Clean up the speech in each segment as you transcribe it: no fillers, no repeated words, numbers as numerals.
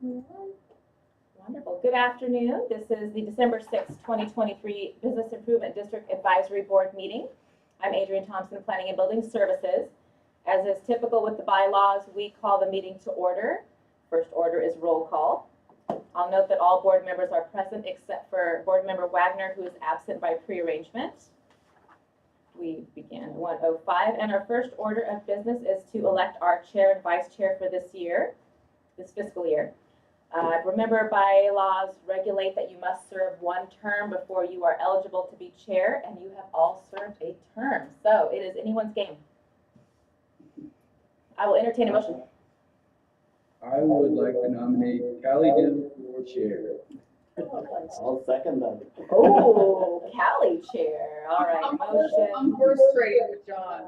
Wonderful. Good afternoon. This is the December 6th, 2023 Business Improvement District Advisory Board meeting. I'm Adrienne Thompson, Planning and Building Services. As is typical with the bylaws, we call the meeting to order. First order is roll call. I'll note that all board members are present except for Board Member Wagner, who is absent by prearrangement. We begin at 1:05, and our first order of business is to elect our chair and vice chair for this fiscal year. Remember, bylaws regulate that you must serve one term before you are eligible to be chair, and you have all served a term, so it is anyone's game. I will entertain a motion. I would like to nominate Callie Dim for chair. I'll second that. Oh, Callie chair. All right, motion. I'm first trade with John.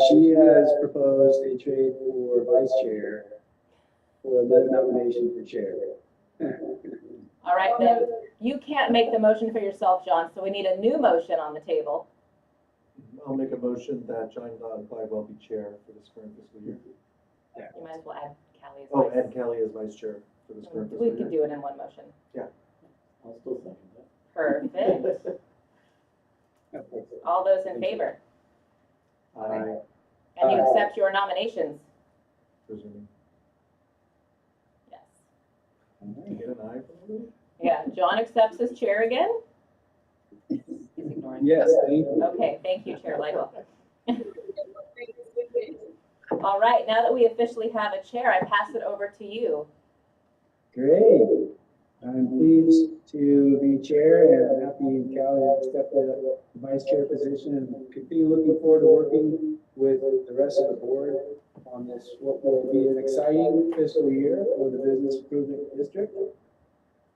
She has proposed a trade for vice chair for another nomination for chair. All right, then you can't make the motion for yourself, John, so we need a new motion on the table. I'll make a motion that John Clydewell be chair for this current fiscal year. You might as well add Callie as Oh, vice. and Kelly as vice chair for this current fiscal We year. can do it in one motion. I'll still second that. Perfect. All those in favor? I And you accept your nominations? presume. Yes. To get an aye from you? Yeah, John accepts as chair again? He's ignoring. Yes, thank you. Okay, thank you, Chair Lightwell. All right, now that we officially have a chair, I pass it over to you. Great. I'm pleased to be chair and I'm happy Callie accepted the vice chair position and continue looking forward to working with the rest of the board on this, what will be an exciting fiscal year for the Business Improvement District.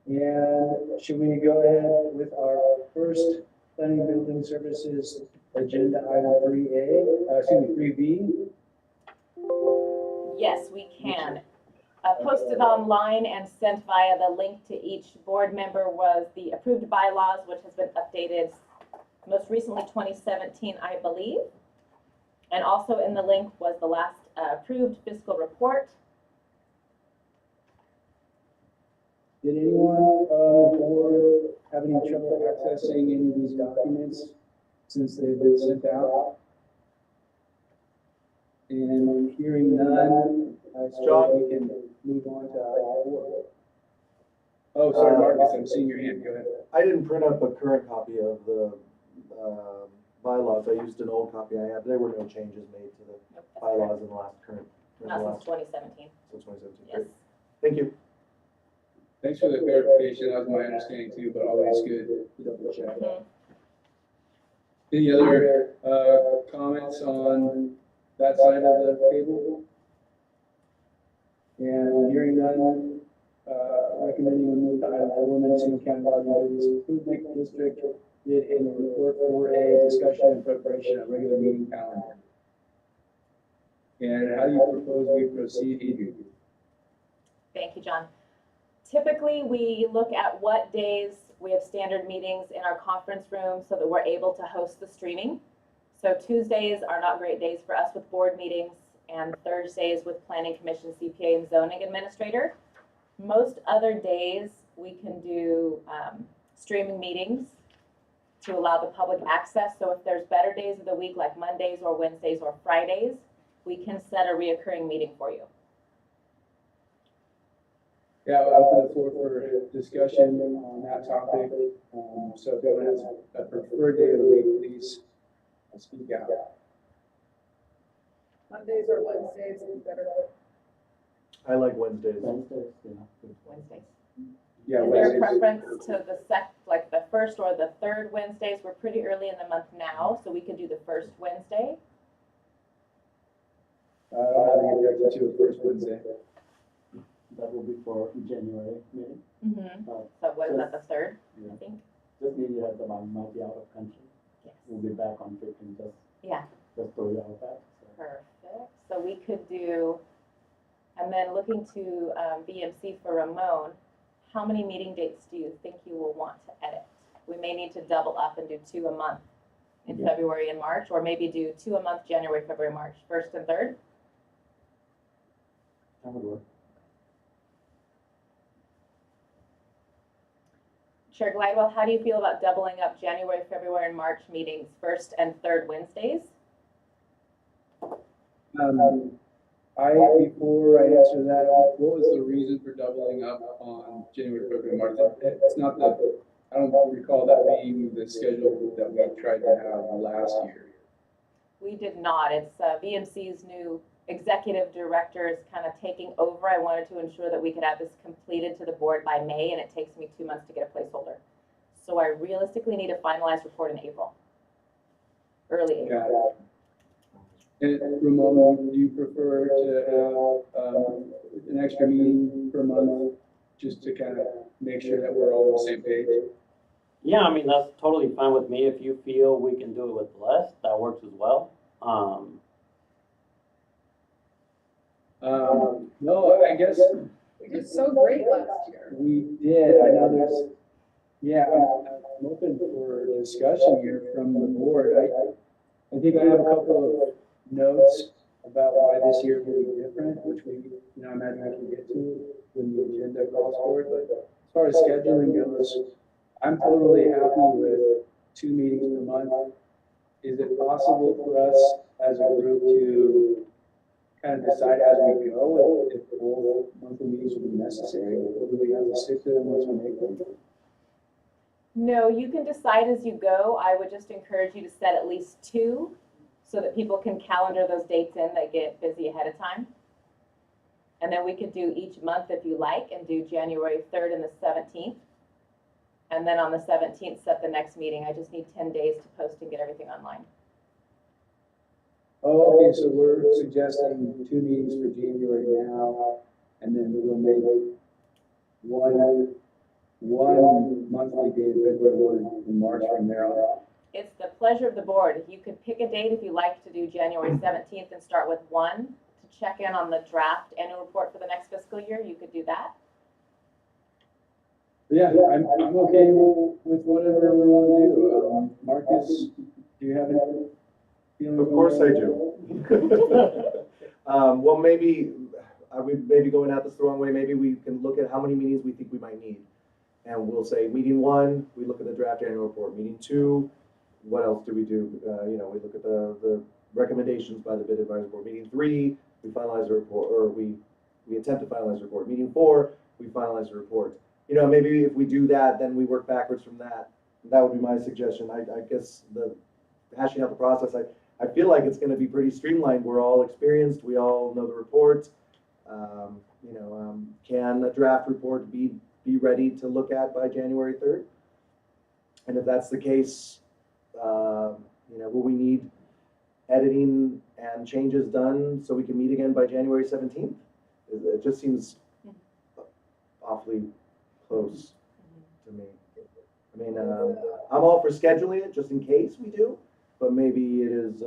And should we go ahead with our first Planning and Building Services agenda item 3B? Yes, we can. Posted online and sent via the link to each board member was the approved bylaws, which has been updated most recently 2017, I believe. And also in the link was the last approved fiscal report. Did anyone on the board have any trouble accessing any of these documents since they've been sent out? And hearing none, I suppose we can move on to item 4. Oh, sorry, Marcus, I'm seeing your hand. Go ahead. I didn't print up a current copy of the bylaws. I used an old copy I had. There were no changes made to the Nope, that's correct. bylaws in the last current. Not since 2017. So 2017. Yes. Great. Thank you. Thanks for the clarification. That was my understanding too, but always good to double check. Mhm. Any other comments on that side of the table? And hearing none, recommending we move to item 4, Mendocino County Lodging Business Improvement District did in the report 4A, discussion and preparation of regular meeting calendar. And how do you propose we proceed, Adrienne? Thank you, John. Typically, we look at what days we have standard meetings in our conference room so that we're able to host the streaming. So Tuesdays are not great days for us with board meetings, and Thursdays with Planning Commission, CPA, and Zoning Administrator. Most other days, we can do streaming meetings to allow the public access. So if there's better days of the week, like Mondays or Wednesdays or Fridays, we can set a reoccurring meeting for you. Yeah, I'll open the floor for discussion on that topic. So if anyone has a preferred day of the week, please speak out. Mondays or Wednesdays is better. I like Wednesdays. Wednesdays. Yeah, Is there a Wednesdays. preference to the like the first or the third Wednesdays? We're pretty early in the month now, so we could do the first Wednesday. I don't have any objection to a first Wednesday. That will be for January meeting. Mm-hmm. Uh, So what is that, the third, Yeah. I think? Just give you heads up, I might be out of country. Yes. We'll be back on 15, Yeah, just throw you out that. So. perfect. So we could do, and then looking to BMC for Ramon, how many meeting dates do you think you will want to edit? We may need to double up and do 2 a month in Yeah. February and March, or maybe do 2 a month, January, February, March, 1st and 3rd. That would work. Chair Glidewell, how do you feel about doubling up January, February, and March meetings, first and third Wednesdays? Before I answer that, what was the reason for doubling up on January, February, March? It's not the, I don't recall that being the schedule that we tried to have last year. We did not. It's VMC's new executive director is kind of taking over. I wanted to ensure that we could have this completed to the board by May, and it takes me 2 months to get a placeholder. So I realistically need a finalized report in April, early April. Got it. And Ramona, do you prefer to have an extra meeting per month just to kind of make sure that we're all on the same page? Yeah, I mean, that's totally fine with me. If you feel we can do it with less, that works as well. No, I guess We did so great last year. we did. I know there's, yeah, I'm open for discussion here from the board. I think I have a couple of notes about why this year will be different, which we, I imagine I can get to when the agenda calls for it. But as far as scheduling goes, I'm totally happy with 2 meetings per month. Is it possible for us as a group to kind of decide as we go if both monthly meetings will be necessary, or do we have to stick to them once we make them? No, you can decide as you go. I would just encourage you to set at least 2 so that people can calendar those dates in that get busy ahead of time. And then we could do each month if you like and do January 3rd and the 17th. And then on the 17th, set the next meeting. I just need 10 days to post and get everything online. Oh, okay, so we're suggesting 2 meetings for January now, and then we'll make one monthly date in February, one in March from there on. It's the pleasure of the board. If you could pick a date if you like to do January 17th and start with 1 to check in on the draft annual report for the next fiscal year, you could do that. Yeah, I'm okay with whatever we want to do. Marcus, do you have any feelings? Of course I do. Well, maybe, are we maybe going at this the wrong way? Maybe we can look at how many meetings we think we might need. And we'll say, meeting 1, we look at the draft annual report. Meeting 2, what else do we do? We look at the recommendations by the bid advisory board. Meeting 3, we finalize the report, or we attempt to finalize the report. Meeting 4, we finalize the report. Maybe if we do that, then we work backwards from that. That would be my suggestion. I guess the hashing out the process, I feel like it's going to be pretty streamlined. We're all experienced. We all know the report. Can a draft report be ready to look at by January 3rd? And if that's the case, will we need editing and changes done so we can meet again by January 17th? It just seems awfully close to me. I mean, I'm all for scheduling it just in case we do, but maybe it is,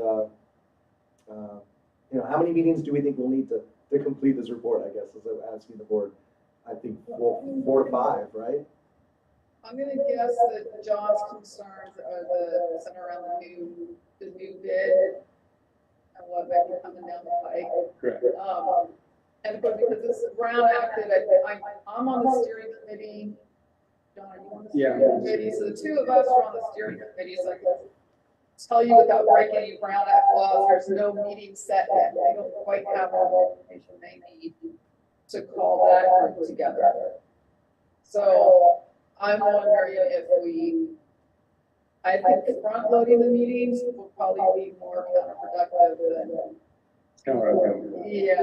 how many meetings do we think we'll need to complete this report, I guess, as I'm asking the board. I think 4 to 5, right? I'm gonna guess that John's concerns are the center around the new bid and what might be coming down the pike. Correct. And of course, because this is Brown acted, I'm on the steering committee. John, are you on the steering Yeah. committee? So the 2 of us are on the steering committee, so I can tell you without breaking any Brown Act laws, there's no meeting set yet. They don't quite have all the information they need to call that group together. So I'm wondering if I think front loading the meetings will probably be more counterproductive than, yeah,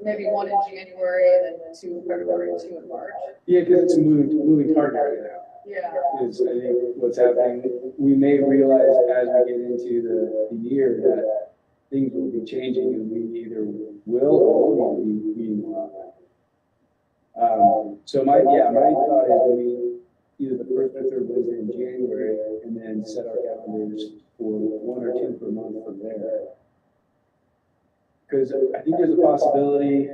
maybe 1 in January and then 2 in February and 2 in March. Yeah, because it's a moving target right now. Yeah. Is I think what's happening. We may realize as we get into the year that things will be changing, and we either will or won't be meeting on that. So my thought is we either the first or third Wednesday in January, and then set our calendars for 1 or 2 per month from there. Because I think there's a possibility,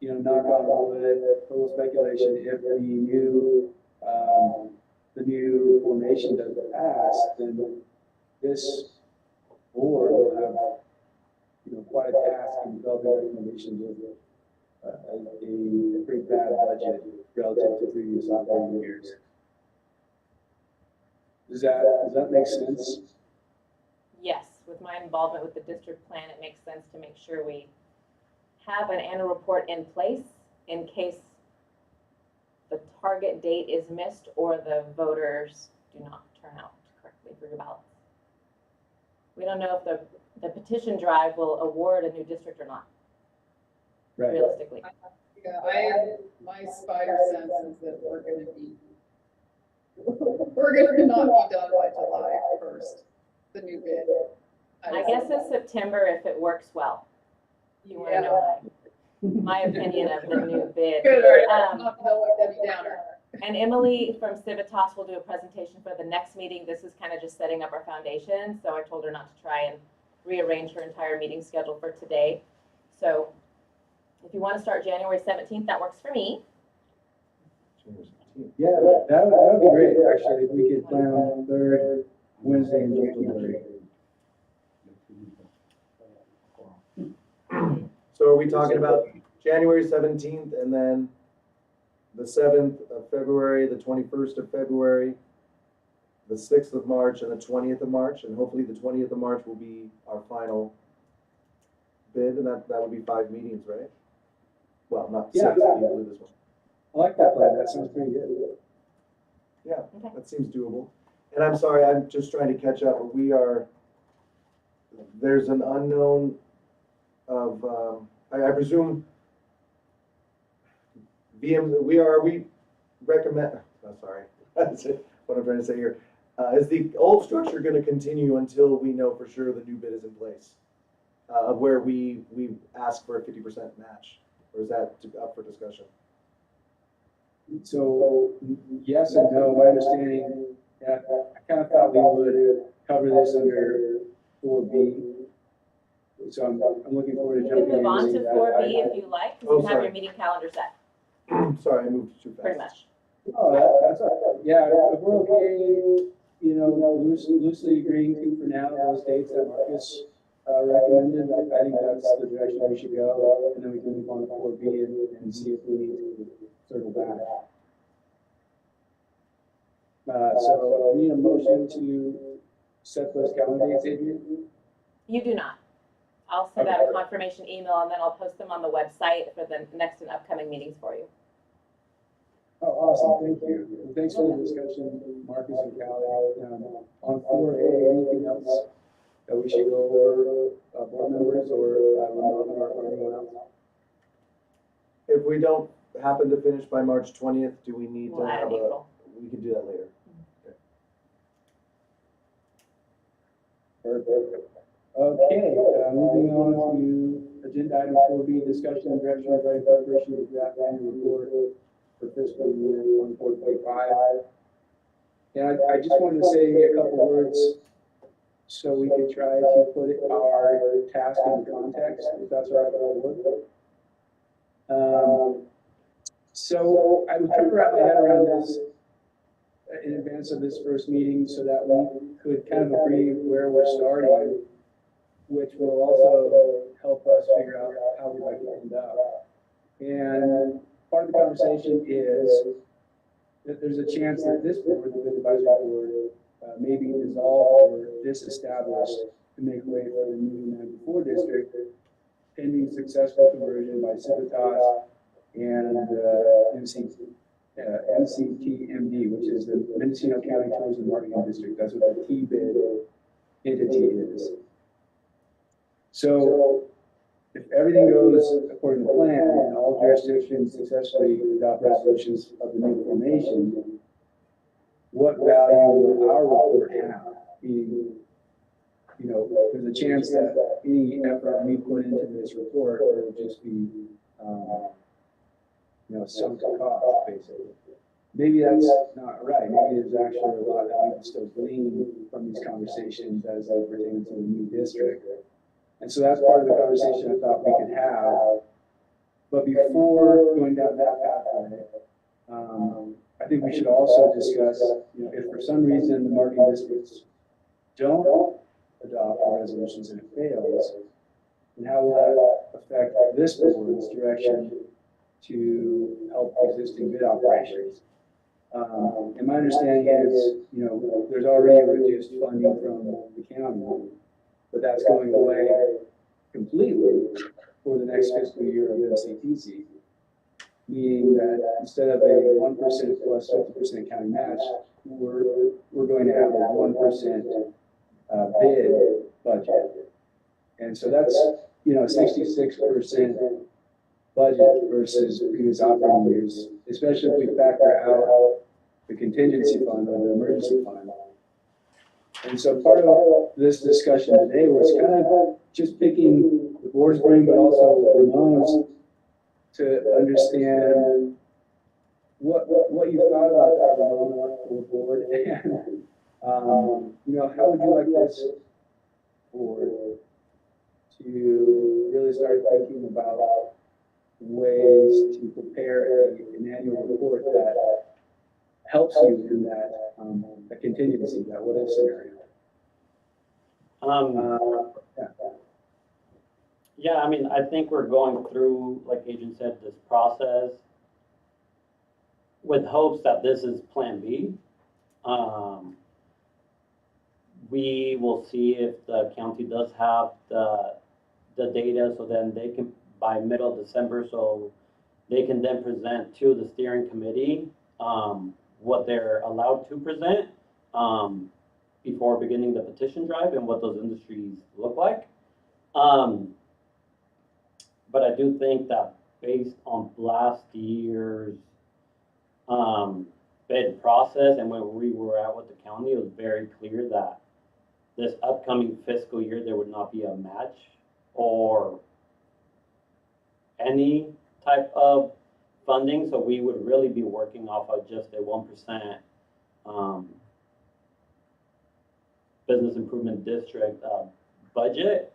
knock on wood, total speculation, if the new formation doesn't pass, then this board will have, quite a task in developing recommendations of a pretty bad budget relative to previous operating years. Does that make sense? Yes, with my involvement with the district plan, it makes sense to make sure we have an annual report in place in case the target date is missed or the voters do not turn out correctly for your ballots. We don't know if the petition drive will award a new district or not, Right. realistically. Yeah, my spider sense is that we're gonna not be done by July 1st, the new bid. My guess is September if it works well. You wanna know my opinion of the new bid. Good, all right, not to know Debbie Downer. And Emily from Civitas will do a presentation for the next meeting. This is kind of just setting up our foundation, so I told her not to try and rearrange her entire meeting schedule for today. So if you want to start January 17th, that works for me. Yeah, that would be great, actually, if we could plan on the third Wednesday in January. So are we talking about January 17th and then the 7th of February, the 21st of February, the 6th of March, and the 20th of March? And hopefully the 20th of March will be our final bid, and that would be 5 meetings, right? Well, not 6, Yeah. if you include this one. I like that plan, that sounds pretty good. Yeah, Okay. that seems doable. And I'm sorry, I'm just trying to catch up. There's an unknown of, I presume, we recommend, oh, sorry, that's it, what I'm trying to say here. Is the old structure gonna continue until we know for sure the new bid is in place? Of where we ask for a 50% match, or is that up for discussion? So, yes and no, my understanding, yeah, I kind of thought we would cover this under 4B. So I'm looking forward to You can jumping in. move on and to seeing that. 4B if you like, Oh, because you have sorry. your meeting calendar set, Sorry, I moved too fast. pretty much. Oh, that's all right. Yeah, if we're okay, you know, loosely agreeing to for now those dates that Marcus recommended, I think that's the direction we should go. And then we can move on to 4B and see if we need to circle back. So I need a motion to set those calendar dates, Adrian? You do not. I'll send out a confirmation email and then I'll post them on the website for the next and upcoming meetings for you. Oh, awesome, thank you. Well, thanks for the discussion, Marcus and Callie. On 4A, anything else that we should go over, board members or Ramon or anyone else? If we don't happen to finish by March 20th, do we need to We'll add have in April. we can do that later. Perfect. Okay, moving on to agenda item 4B, discussion and direction regarding preparation of the draft annual report for fiscal year 24-25. And I just wanted to say a couple words so we could try to put our task into context, if that's all right with the board. So I was trying to wrap my head around this in advance of this first meeting so that we could kind of agree where we're starting, which will also help us figure out how we'd like to end up. And part of the conversation is that there's a chance that this board, the Bid Advisory Board, may be dissolved or disestablished to make way for the new 94 district, pending successful conversion by Civitas and MCTMD, which is the Mendocino County Tourism Marketing District. That's what the T-bid entity is. So if everything goes according to plan and all jurisdictions successfully adopt resolutions of the new formation, what value will our report have? Meaning, you know, there's a chance that any effort we put into this report will just be, you know, sunk cost, basically. Maybe that's not right. Maybe there's actually a lot that we can still glean from these conversations as they pertain to the new district. And so that's part of the conversation I thought we could have. But before going down that pathway, I think we should also discuss, you know, if for some reason the marketing districts don't adopt the resolutions and it fails, then how will that affect this board's direction to help existing bid operations? And my understanding is, you know, there's already reduced funding from the county, but that's going away completely for the next fiscal year of MCTC. Meaning that instead of a 1% plus 50% county match, we're going to have a 1% bid budget. And so that's, you know, 66% budget versus previous operating years, especially if we factor out the contingency fund or the emergency fund. And so part of this discussion today was kind of just picking the board's brain, but also Ramon's, to understand what you thought about that, Ramon, for the board, and you know, how would you like this board to really start thinking about ways to prepare an annual report that helps you in that a contingency, that what if scenario? Yeah. Yeah, I mean, I think we're going through, like Adrian said, this process with hopes that this is Plan B. We will see if the county does have the data, so then they can, by middle of December, so they can then present to the steering committee what they're allowed to present before beginning the petition drive and what those industries look like. But I do think that based on last year's bid process and where we were at with the county, it was very clear that this upcoming fiscal year, there would not be a match or any type of funding. So we would really be working off of just a 1% business improvement district budget,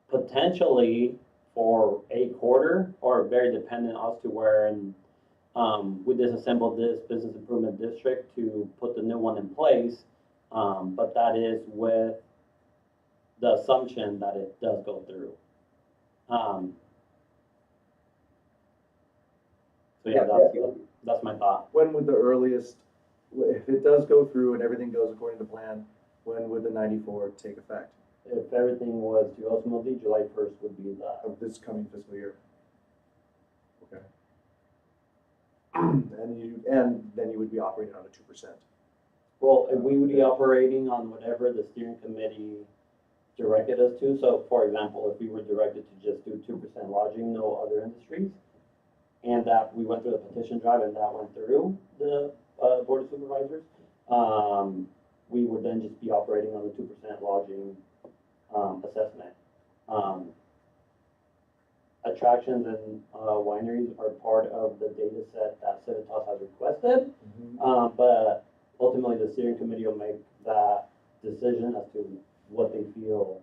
potentially for a quarter, or very dependent as to where we disassembled this business improvement district to put the new one in place. But that is with the assumption that it does go through. So yeah, that's my thought. When would the earliest, if it does go through and everything goes according to plan, when would the 94 take effect? If everything was to go smoothly, July 1st would be the. Of this coming fiscal year? Okay. And then you would be operating on a 2%. Well, if we would be operating on whatever the steering committee directed us to. So for example, if we were directed to just do 2% lodging, no other industries, and that we went through the petition drive and that went through the board of supervisors, we would then just be operating on the 2% lodging assessment. Attractions and wineries are part of the data set that Civitas has requested, but ultimately the steering committee will make that decision as to what they feel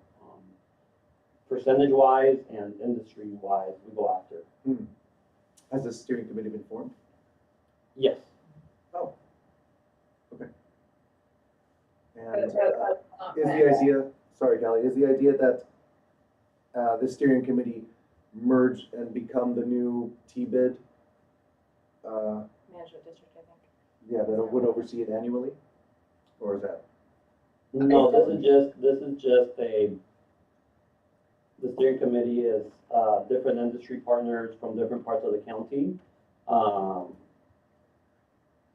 percentage-wise and industry-wise we go after. Has the steering committee been formed? Yes. Oh, okay. And But is the idea, sorry, Callie, is the idea that the steering committee merge and become the new T-bid? Management district, I think. Yeah, that would oversee it annually? Or is that? No, this is just the steering committee is different industry partners from different parts of the county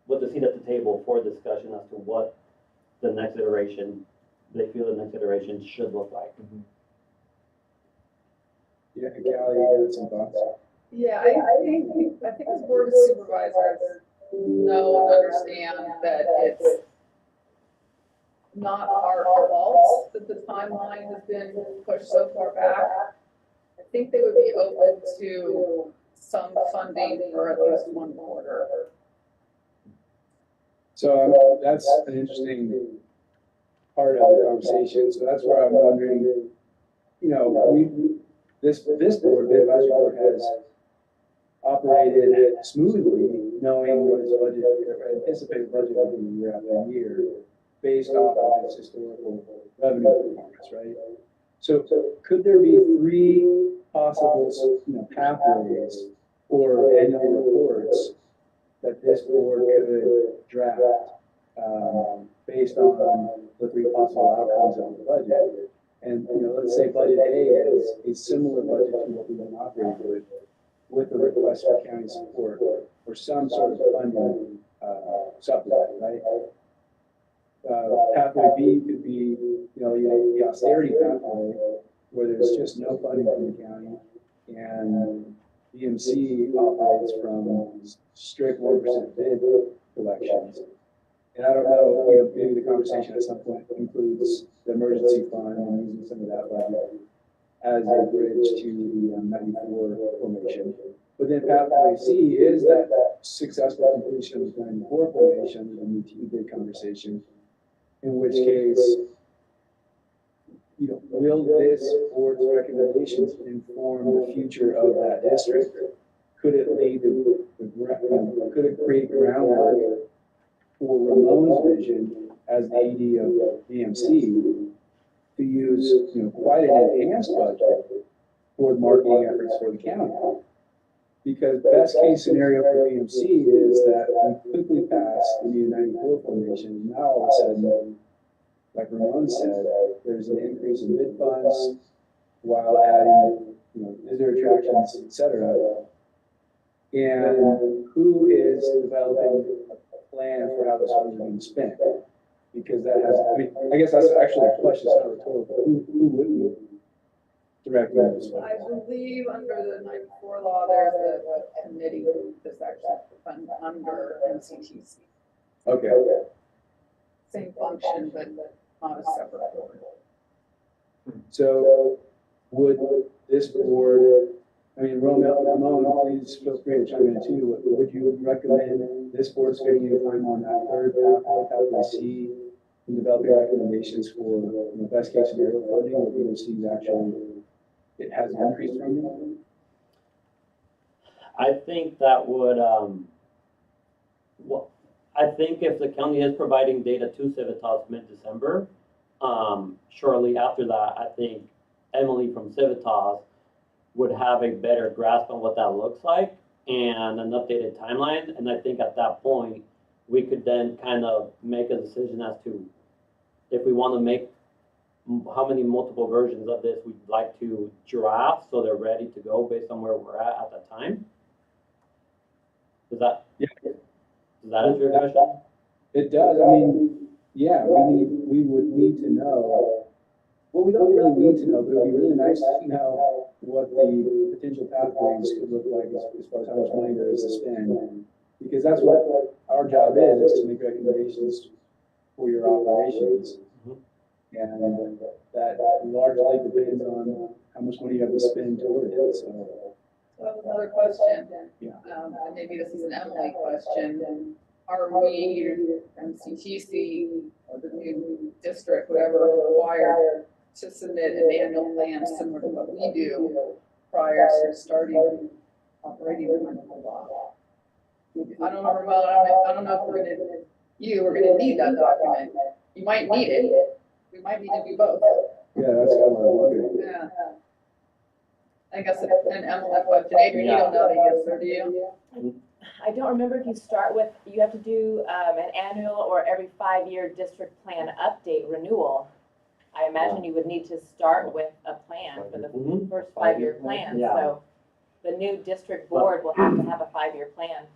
with a seat at the table for discussion as to what the next iteration, they feel the next iteration should look like. Yeah, Callie, you had some thoughts? Yeah, I think as board of supervisors know and understand that it's not our fault that the timeline has been pushed so far back. I think they would be open to some funding for at least one quarter. So that's an interesting part of the conversation. So that's where I'm wondering, you know, this board, the advisory board, has operated smoothly, knowing what its budget, or anticipated budget will be year after year, based off of its historical revenue performance, right? So could there be three possible, pathways or annual reports that this board could draft, based on the three possible outcomes of the budget. And, let's say budget A is a similar budget to what we've been operating with the request for county support or some sort of funding, supplement, right? Pathway B could be, the austerity pathway, where there's just no funding from the county, and BMC operates from strict 1% bid collections. And I don't know, maybe the conversation at some point includes the emergency fund and using some of that budget as a bridge to the 94 formation. But then pathway C is that successful completion of the 94 formation and the bid conversation, in which case, will this board's recommendations inform the future of that district? Could it lead to could it create groundwork for Ramon's vision as the AD of BMC to use, quite an enhanced budget for marketing efforts for the county? Because best case scenario for BMC is that we quickly pass the new 94 formation. Now all of a sudden, like Ramon said, there's an increase in bid funds while adding, visitor attractions, et cetera. And who is developing a plan for how those funds are being spent? Because that has, I guess that's actually a question, it's not rhetorical. Who would be directing those funds? I believe under the 94 law, there's a committee that's actually fund under MCTC. Okay. Same function, but not a separate board. So would this board, Ramon, please feel free to chime in too. Would you recommend this board spending any time on that third pathway C in developing recommendations for best case scenario funding, or BMC's actually, it has increased funding? I think that would, I think if the county is providing data to Civitas mid-December, shortly after that, I think Emily from Civitas would have a better grasp on what that looks like and an updated timeline. And I think at that point, we could then kind of make a decision as to if we want to make how many multiple versions of this we'd like to draft so they're ready to go based on where we're at that time. Does that answer your question? It does. Yeah, we would need to know. Well, we don't really need to know, but it would be really nice to know what the potential pathways could look like as far as how much money there is to spend. Because that's what our job is to make recommendations for your operations. And that largely depends on how much money you have to spend toward it. So I have another question. Yeah. And maybe this is an Emily question. Are we, MCTC, or the new district, whatever, required to submit an annual plan similar to what we do prior to starting operating under the law? I don't know, Ramon, I don't know if we're gonna need that document. You might need it. We might need to do both. yeah, that's kind of what I'm wondering. Yeah. I guess an Emily question. Adrian, you don't know the answer, do you? I don't remember if you have to do an annual or every 5-year district plan update renewal. I imagine you would need to start with a plan for the first 5-year plan. Yeah. So the new district board will have to have a 5-year plan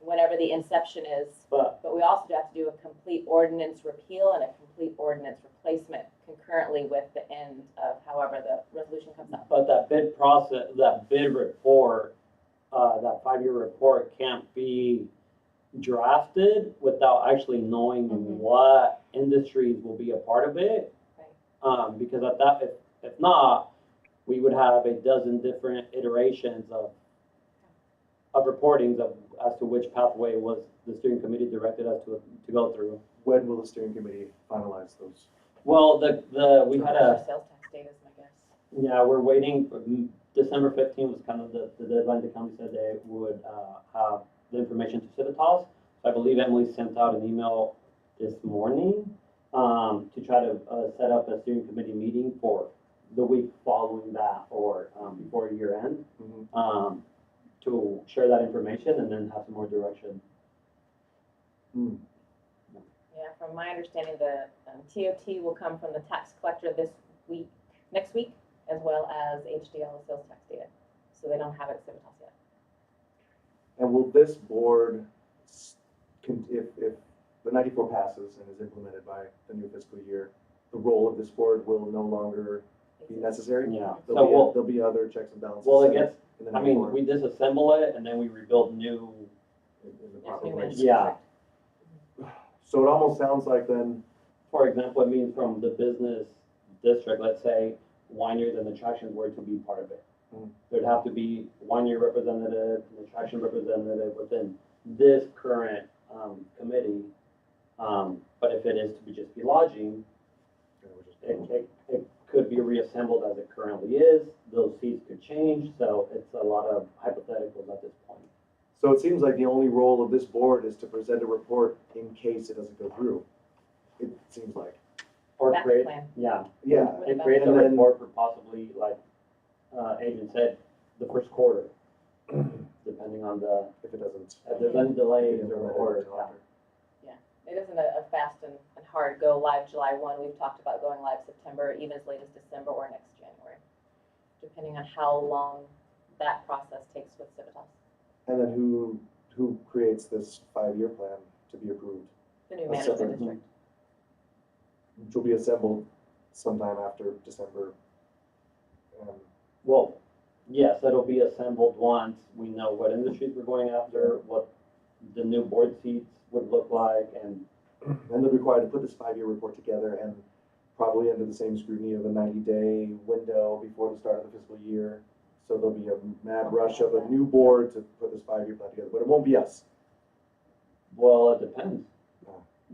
whenever the inception is. But we also have to do a complete ordinance repeal and a complete ordinance replacement concurrently with the end of however the resolution comes up. But that bid process, that bid report, that 5-year report can't be drafted without actually knowing what industries will be a part of it. Right. Because at that, if not, we would have a dozen different iterations of reportings as to which pathway was the steering committee directed us to go through. When will the steering committee finalize those? Well, we had a, Sales tax data is my guess. yeah, we're waiting for December 15th was kind of the deadline the county said they would have the information to Civitas. So I believe Emily sent out an email this morning to try to set up a steering committee meeting for the week following that or before year end. to share that information and then have some more direction. Hmm. Yeah, from my understanding, the TOT will come from the tax collector next week, as well as HDL, the sales tax data. So they don't have it at Civitas yet. And will this board, if the 94 passes and is implemented by the new fiscal year, the role of this board will no longer be necessary? Yeah. There'll be other checks and balances. Well, I set guess, in the I mean, 94 we disassemble it and then we rebuild new. in the There's proper new way. management. Yeah. So it almost sounds like then, For example, it means from the business district, let's say wineries and attractions were to be part of it. Mm. There'd have to be winery representative, an attraction representative within this current, committee. But if it is to just be lodging, it could be reassembled as it currently is. Those seats could change, so it's a lot of hypotheticals at this point. so it seems like the only role of this board is to present a report in case it doesn't go through. It seems like. Or That's the create, plan. yeah, Yeah, and create a And then- report for possibly, like, Adrian said, the first quarter, depending on if it doesn't. if there's any delays or, implement it or, until after. It isn't a fast and hard go live July 1. We've talked about going live September, even as late as December or next January, depending on how long that process takes with Civitas. And then who creates this 5-year plan to be approved? The new That's management separate. district. Which will be assembled sometime after December. well, yes, it'll be assembled once we know what industries we're going after, what the new board seats would look like, and And they're required to put this 5-year report together and probably under the same scrutiny of a 90-day window before the start of the fiscal year. So there'll be a mad rush of a new board to put this 5-year plan together, but it won't be us. well, it depends.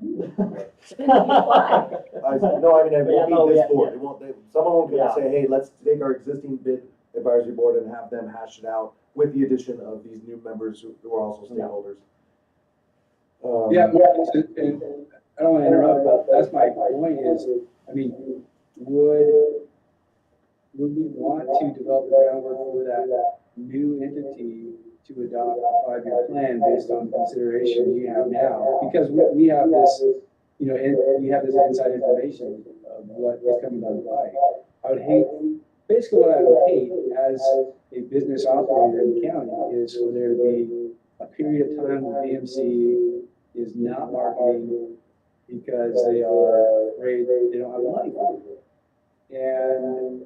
Depends who you apply. No, I mean, it Yeah, no, won't be this yeah, board. yeah. It won't, someone won't come and Yeah. say, hey, let's take our existing bid advisory board and have them hash it out with the addition of these new members who are also Yeah. stakeholders. Yeah, and I don't want to interrupt, but that's my point is, I mean, would we want to develop the groundwork for that new entity to adopt a 5-year plan based on the consideration we have now? Because we have this, and we have this inside information of what is coming down the pike. I would hate, basically what I would hate as a business operator in the county is for there to be a period of time where BMC is not marketing because they are afraid they don't have the money for it. And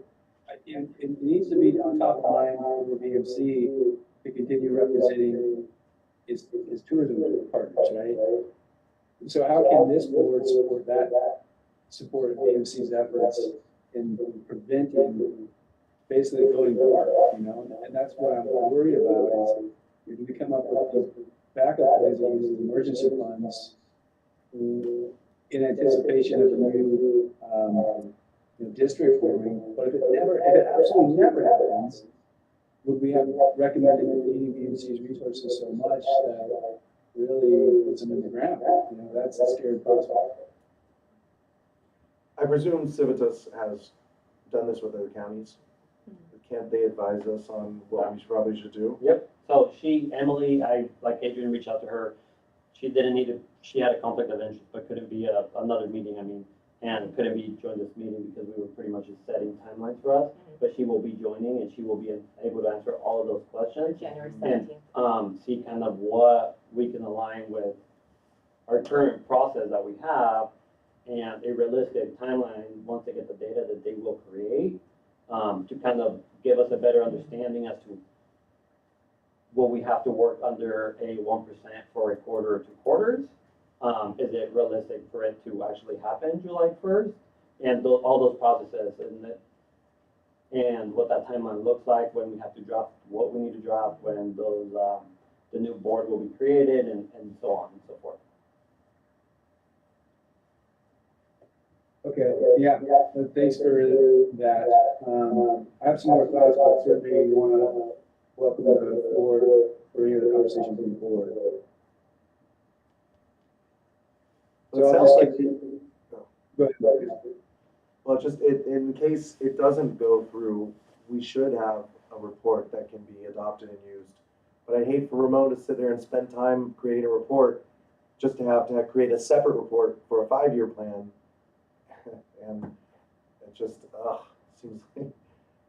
it needs to be on top of mind for BMC to continue representing its tourism partners, right? So how can this board support BMC's efforts in preventing basically going dark, And that's what I'm worried about is do we come up with these backup plans that use emergency funds in anticipation of a new district forming, but if it absolutely never happens, would we have recommended depleting BMC's resources so much that really puts them in the ground? That's a scary prospect. I presume Civitas has done this with other counties. Can't they advise us on what we probably should do? Yep, so Emily, like Adrian reached out to her, she had a conflict of interest, but couldn't be another meeting, and couldn't be join this meeting because we were pretty much just setting timelines for us, but she will be joining and she will be able to answer all of those questions. January And 17th. see kind of what we can align with our current process that we have and a realistic timeline, once they get the data that they will create, to kind of give us a better understanding as to will we have to work under a 1% for a quarter or 2 quarters? Is it realistic for it to actually happen July 1st? And all those processes and what that timeline looks like, when we have to drop what we need to drop, when those the new board will be created, and so on and so forth. Okay, yeah, thanks for that. I have some more thoughts, but certainly you want to welcome the board for any other conversation moving forward. Well, it So I'll sounds just like, go ahead. well, in case it doesn't go through, we should have a report that can be adopted and used But I'd hate for Ramon to sit there and spend time creating a report just to have create a separate report for a 5-year plan. And it just, seems like.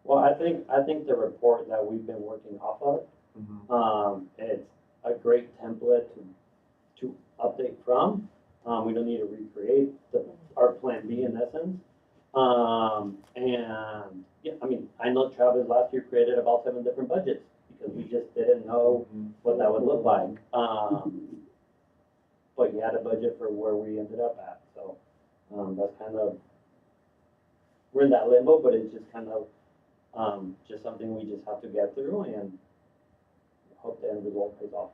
Well, I think the report that we've been working off of, it's a great template to update from. We don't need to recreate our plan B in essence. And yeah, I mean, I know Travis last year created about 7 different budgets because we just didn't know what that would look like. But he had a budget for where we ended up at. So that's kind of, we're in that limbo, but it's just kind of just something we just have to get through and hope the end result pays off.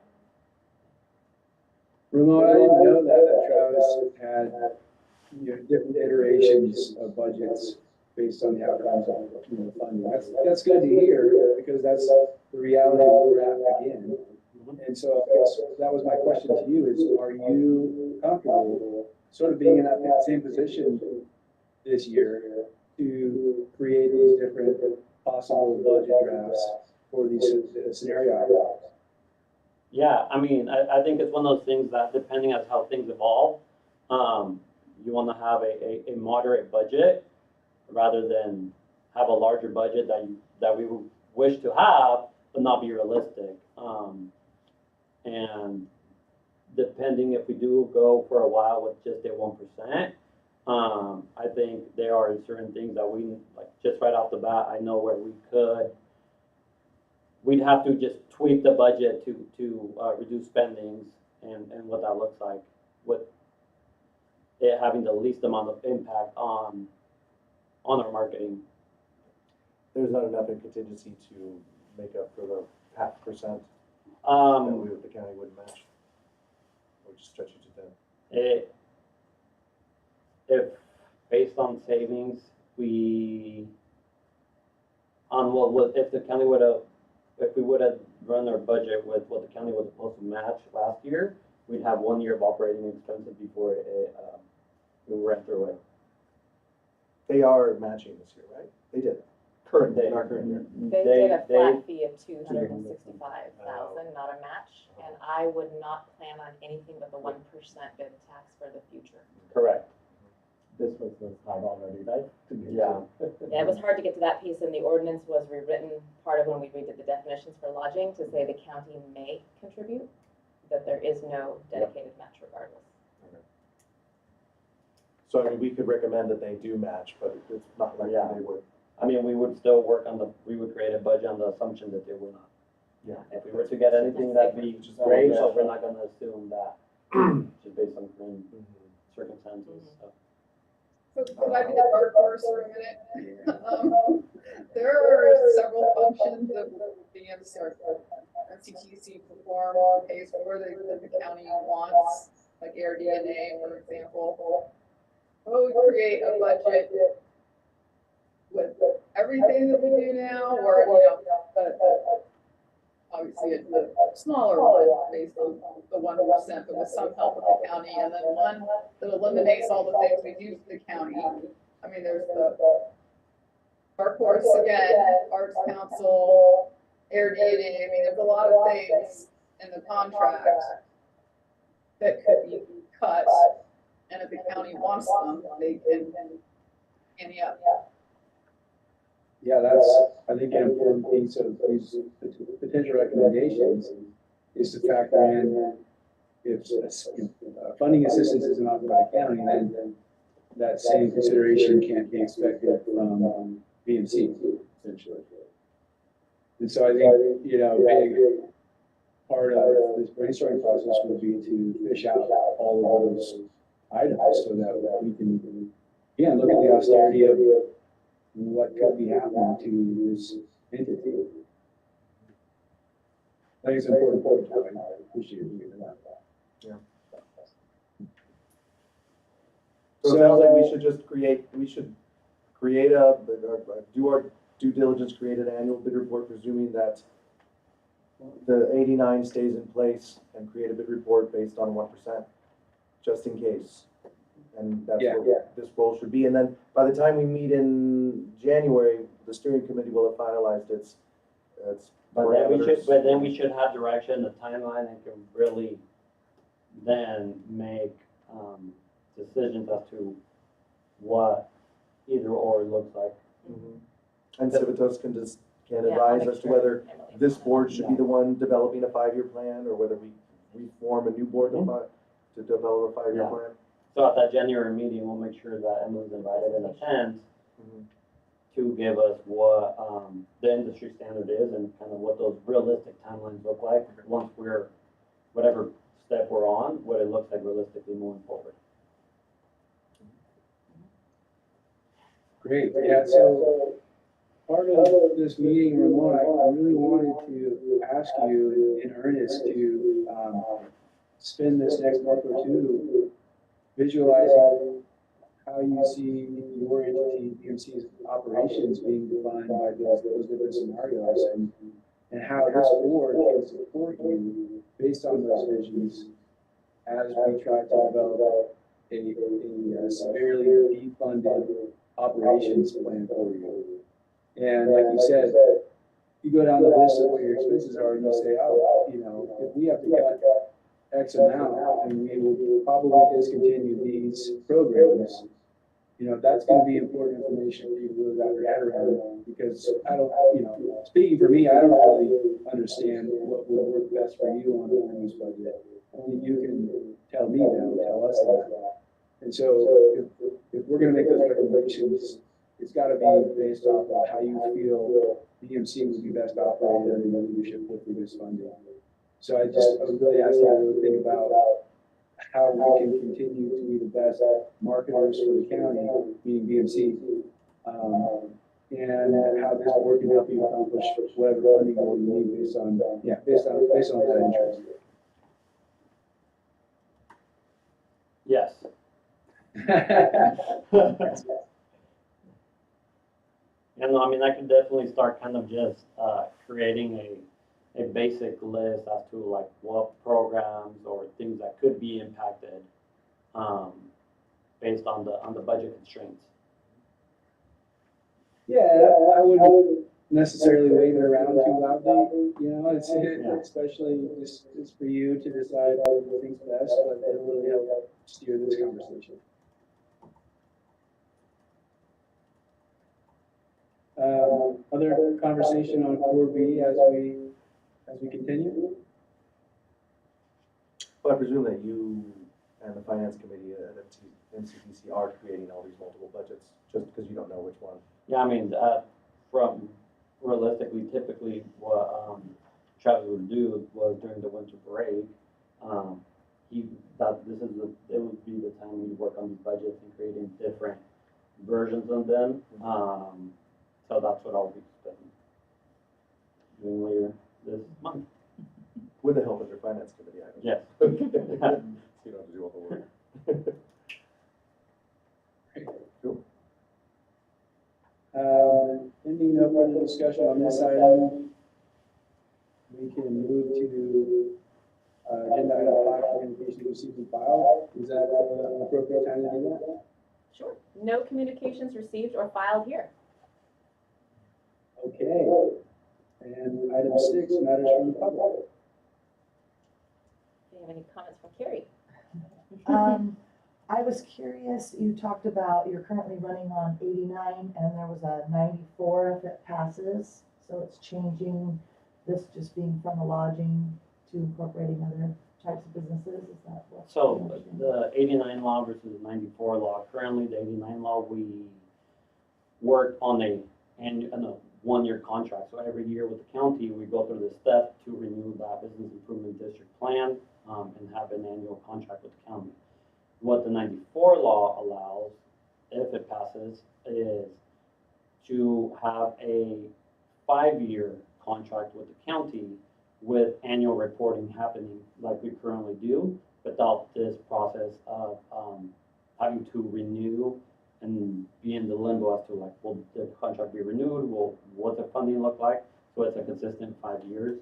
Ramon, I didn't know that Travis had, different iterations of budgets based on the outcomes of, funding. That's good to hear, because that's the reality where we're at again. And so I guess that was my question to you is, are you comfortable sort of being in that same position this year to create these different possible budget drafts for these scenarios? Yeah, I mean, I think it's one of those things that depending on how things evolve, you want to have a moderate budget rather than have a larger budget that we would wish to have, but not be realistic. And depending if we do go for a while with just a 1%, I think there are certain things that we, like just right off the bat, I know where we'd have to just tweak the budget to reduce spendings and what that looks like, with it having the least amount of impact on our marketing. There's not enough in contingency to make up for the 0.5% that the county wouldn't match, or just stretch it to 10. If based on savings, if the county if we would have run our budget with what the county was supposed to match last year, we'd have 1 year of operating expenses before we ran through it. They are matching this year, right? They did. In our current year. They did a flat fee of $265,000, not a match, and I would not plan on anything but the 1% bid tax for the future. Correct. This was the time already, right? Yeah. Yeah, it was hard to get to that piece, and the ordinance was rewritten, part of when we redid the definitions for lodging, to say the county may contribute, that there is no dedicated match regardless. So, I mean, we could recommend that they do match, but it's not like Yeah. they would. I mean, we would still work we would create a budget on the assumption that they will not. Yeah. If we were to get anything, that'd be Which is great, all but we're good. not gonna assume that, just based on current circumstances, so. So could I be the dark horse for a minute? There are several functions that the NCTC perform, pays for, that the county wants, like air DNA, for example. Will we create a budget with everything that we do now, or, obviously it's a smaller one based on the 1%, but with some help of the county, and then one that eliminates all the things we do to the county. I mean, there's the dark horse again, Arts Council, air DNA. I mean, there's a lot of things in the contract that could be cut, and if the county wants them, they can ante up. Yeah, that's, I think, an important piece of these potential recommendations is to factor in if funding assistance isn't offered by the county, then that same consideration can't be expected from BMC, essentially. And so I think, a big part of this brainstorming process would be to fish out all of those items so that we can, again, look at the austerity of what could be happening to this entity. I think it's an important point, Kevin. I appreciate you doing that. So it sounds like we should do our due diligence, create an annual bid report, presuming that the 89 stays in place, and create a bid report based on 1%, just in case. And that's what this role should be. And then by the time we meet in January, the steering committee will have finalized its It's But parameters. then we should have direction, the timeline, and can really then make, decisions as to what either or looks like. Mhm. And Civitas can Yeah, advise make as to sure whether Emily- this board should be the one developing a 5-year plan, or whether we form a new board to develop a 5-year Yeah. plan. So at that January meeting, we'll make sure that Emily's invited and attends Mhm. to give us what, the industry standard is and kind of what those realistic timelines look like once we're, whatever step we're on, what it looks like realistically moving forward. Great, yeah, so part of this meeting, Ramon, I really wanted to ask you in earnest to, spend this next month or two visualizing how you see your entity, BMC's operations being defined by those different scenarios, and how this board can support you based on those visions as we try to develop a severely defunded operations plan for you. And like you said, you go down the list of what your expenses are and you say, oh, you know, if we have to cut X amount and we will probably discontinue these programs, you know, that's gonna be important information for you to really wrap your head around, because I don't, you know, speaking for me, I don't really understand what would work best for you on the land use budget. Only you can tell me that, tell us that. And so if we're gonna make those recommendations, it's gotta be based off of how you feel BMC would be best operated under your leadership with this funding. So I would really ask you to really think about how we can continue to be the best marketers for the county, meaning BMC, and how this board can help you accomplish whatever funding goal you need based on that interest. Yes. And I mean, I can definitely start kind of just, creating a basic list as to like what programs or things that could be impacted, based on the budget constraints. Yeah, I wouldn't necessarily wave it around too loudly, you know, especially it's for you to decide what you think's best, but it'll really help steer this conversation. Other conversation on core B as we continue? Well, I presume that you and the finance committee at MCDC are creating all these multiple budgets, just because you don't know which one. Yeah, I mean, from realistically, typically what, Travis would do was during the winter break, it would be the time we'd work on these budgets and creating different versions of them. So that's what I'll be doing later this month. With the help of your finance committee, I know. Yes. So you don't have to do all the work. Cool. Ending no further discussion on this item, we can move to agenda item 5, communication received and filed. Is that an appropriate time to do that? Sure. No communications received or filed here. Okay. And item 6, matters from the public. Do you have any comments from Carrie? I was curious, you talked about you're currently running on 89 and there was a 94 if it passes. So it's changing this just being from the lodging to incorporating other types of businesses, is that what? So the 89 law versus the 94 law, currently the 89 law, we worked on a 1-year contract. So every year with the county, we go through the step to renew that business improvement district plan and have an annual contract with the county. What the 94 law allows, if it passes, is to have a 5-year contract with the county with annual reporting happening like we currently do, without this process of having to renew and be in the limbo as to like, will the contract be renewed? What's the funding look like? So it's a consistent 5 years,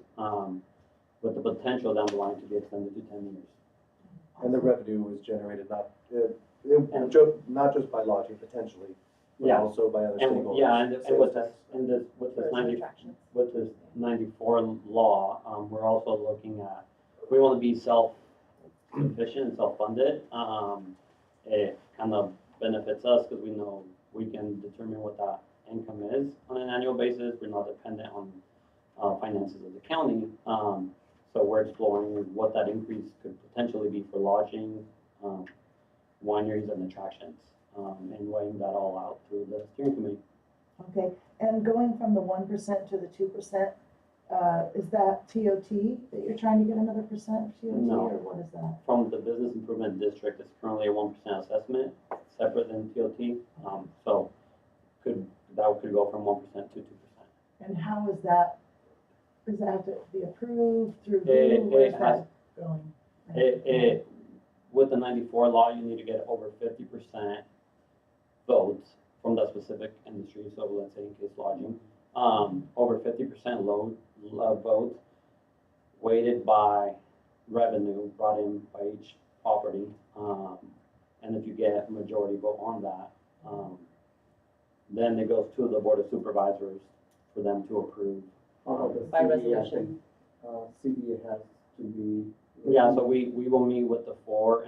with the potential down the line to be extended to 10 years. And the revenue is generated not just by lodging potentially, but Yeah. also by other And, stakeholders. yeah, and Sales with tax. this, with this Tourism 90, attractions. with this law, we're also looking at, we want to be self-sufficient, self-funded. It kind of benefits us because we know we can determine what that income is on an annual basis. We're not dependent on finances of the county. So we're exploring what that increase could potentially be for lodging, wineries and attractions, and weighing that all out through the steering committee. Okay, and going from the 1% to the 2%, is that TOT that you're trying to get another percent of TOT, No. or what is that? From the business improvement district, it's currently a 1% assessment, separate than TOT. So that could go from 1% to 2%. And how is that, does that have to be approved through It- who, where's it that has- going? With the 94 law, you need to get over 50% votes from that specific industry. So let's say in case lodging, over 50% votes weighted by revenue brought in by each property. And if you get a majority vote on that, then it goes to the board of supervisors for them to approve. By resolution. CDA has to be. Yeah, so we will meet with the four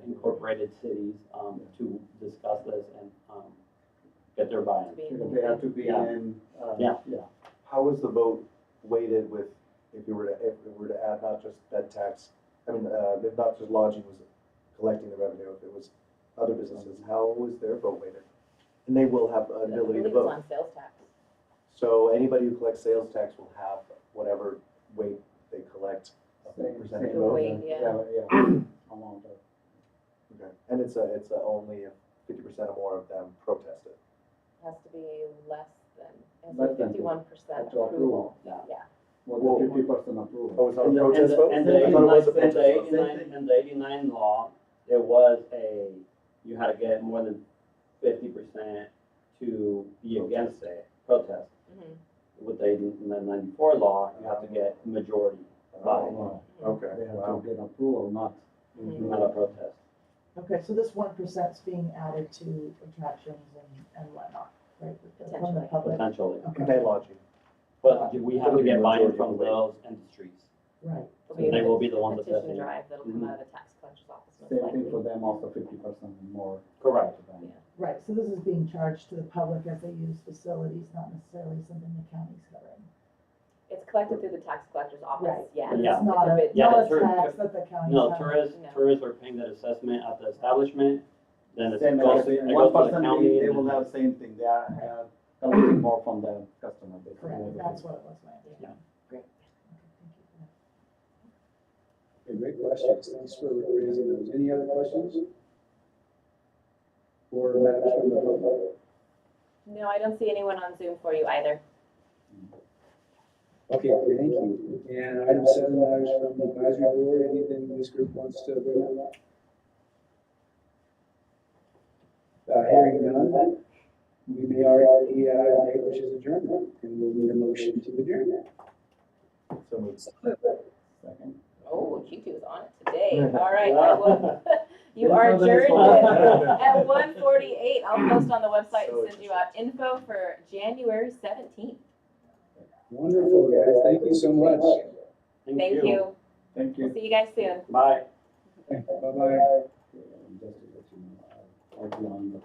incorporated cities to discuss this and get their buy-in. They have to be Yeah. in. Yeah. Yeah. How is the vote weighted with, if we were to add not just bed tax, if not just lodging was collecting the revenue, if it was other businesses, how is their vote weighted? And they will have an I ability believe to it's vote. on sales tax. So anybody who collects sales tax will have whatever weight they collect, a percentage The vote. weight, yeah. Amount of. Okay. And it's only if 50% or more of them protest it. Has to be less Less than than 51% to approval. Yeah. Yeah. More than 50% approval. Oh, it's not And a the- protest vote? and I the thought it was a 89 protest vote. and the 89 law, there was you had to get more than 50% to be against it, protest. Mhm. With the 94 law, you have to get majority by, Right. Okay, They have wow. to get approval, not. Mhm. not a protest. Okay, so this 1% is being added to attractions and whatnot, right? From the Potentially. public? Potentially. Okay, And lodging. But we have It'll to be get buy-in majority from of the weight. those industries. right. There'll So be a they will be the ones petition assessing. drive that'll come out of the tax collector's office most Same likely. thing for them, also 50% more. Correct. to them. Right, so this is being charged to the public as they use facilities, not necessarily something the county's covering. It's collected through the tax collector's office, Right. yeah. Yeah. It's not a, bit- Yeah, not a that's true. tax that the county's No, covering. No. tourists are paying that assessment at the establishment, then it Same goes as to the 1%, county. they and will then- have same thing, they are collecting more from the customer. basically. Correct, that's what it was, my understanding. Yeah. Great. Okay, thank you for that. Okay, great questions. Thanks for raising those. Any other questions? Or matters from the public? No, I don't see anyone on Zoom for you either. Okay, thank you. And item 7, matters from the advisory board. Anything this group wants to bring up? Hearing none, we may already, item 8, which is adjournment, and we'll need a motion to adjourn. So moved. Second. Oh, G2 is on it today. All right, I will- you Didn't are know that this adjourned one. at 1:48. I'll post on the website So and send you out info for January 17th. Wonderful, guys. Thank you so much. Thank you. Thank We'll you. see you guys soon. Bye. Bye-bye. Just to let you know, I'll be on the